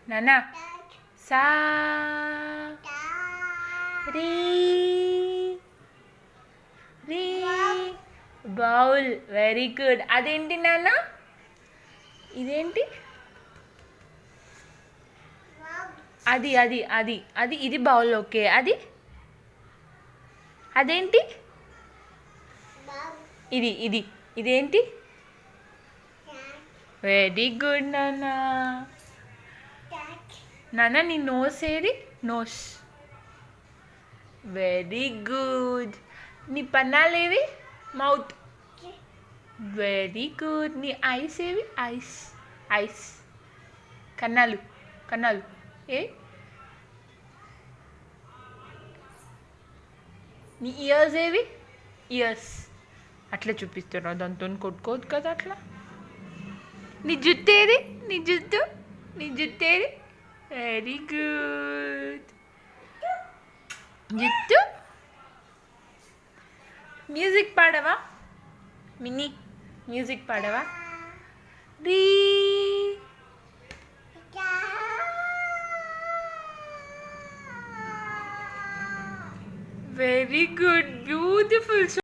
నానా సా రీ రీ bowl. Very good. అదేంటి నాన్న? ఇదేంటి? అది అది అది అది ఇది బౌల్. ఓకే. అది అదేంటి? ఇది ఇది ఇదేంటి? వెరీ గుడ్ నాన్న. నాన్న నీ నోస్ ఏది? నోస్. Very good. నీ పన్నాలు ఏవి? మౌత్. Very good. నీ ఐస్ ఏవి? ఐస్. ఐస్. కన్నాలు. కన్నాలు ఏ? నీ ఇయర్స్ ఏవి? ఇయర్స్. అట్లా చూపిస్తున్నావు, దాంతో కొట్టుకోవద్దు కదా అట్లా. నీ జుట్టు ఏది? నీ జుట్టు. నీ జుట్టు ఏది? Very good. జుట్టు. మ్యూజిక్ పాడవా? మినీ మ్యూజిక్ పాడవా? రీ వెరీ గుడ్. బ్యూటిఫుల్.